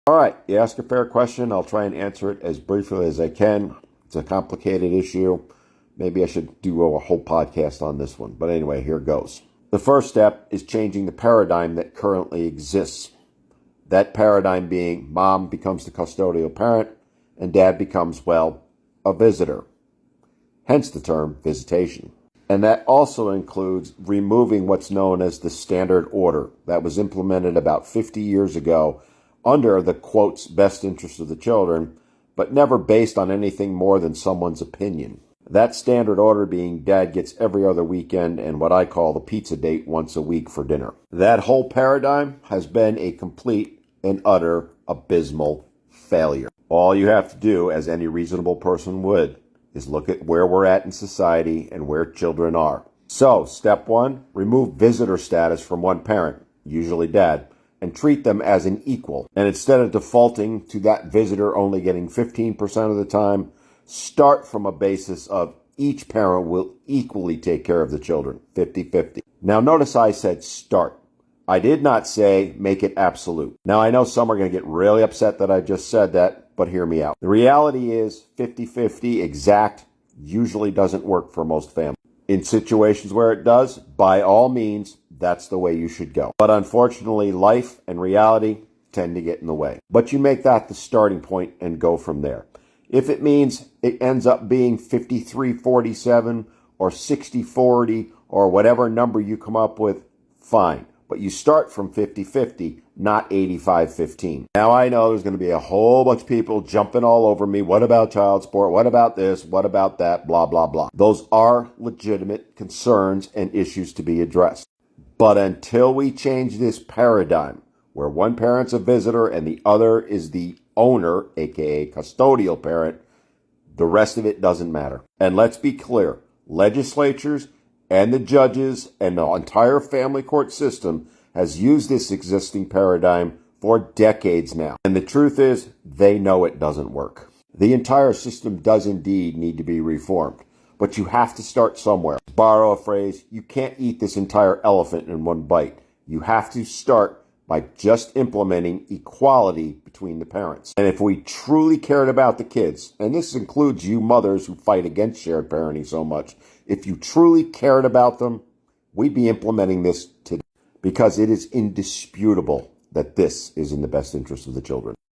All right, you ask a fair question. I'll try and answer it as briefly as I can. It's a complicated issue. Maybe I should do a whole podcast on this one. But anyway, here goes. The first step is changing the paradigm that currently exists. That paradigm being mom becomes the custodial parent and dad becomes, well, a visitor. Hence the term visitation. And that also includes removing what's known as the standard order that was implemented about 50 years ago under the, quotes, best interest of the children, but never based on anything more than someone's opinion. That standard order being dad gets every other weekend and what I call the pizza date once a week for dinner. That whole paradigm has been a complete and utter abysmal failure. All you have to do, as any reasonable person would, is look at where we're at in society and where children are. So, step one, remove visitor status from one parent, usually dad, and treat them as an equal. And instead of defaulting to that visitor only getting 15% of the time, start from a basis of each parent will equally take care of the children, 50-50. Now, notice I said start. I did not say make it absolute. Now, I know some are going to get really upset that I just said that, but hear me out. The reality is 50-50 exact usually doesn't work for most families. In situations where it does, by all means, that's the way you should go. But unfortunately, life and reality tend to get in the way. But you make that the starting point and go from there. If it means it ends up being 53-47 or 60-40 or whatever number you come up with, fine. But you start from 50-50, not 85-15. Now I know there's going to be a whole bunch of people jumping all over me. What about child support? What about this? What about that? Blah, blah, blah. Those are legitimate concerns and issues to be addressed. But until we change this paradigm, where one parent's a visitor and the other is the owner, aka custodial parent, the rest of it doesn't matter. And let's be clear, legislatures and the judges and the entire family court system has used this existing paradigm for decades now. And the truth is, they know it doesn't work. The entire system does indeed need to be reformed. But you have to start somewhere. To borrow a phrase, you can't eat this entire elephant in one bite. You have to start by just implementing equality between the parents. And if we truly cared about the kids, and this includes you mothers who fight against shared parenting so much, if you truly cared about them, we'd be implementing this today because it is indisputable that this is in the best interest of the children.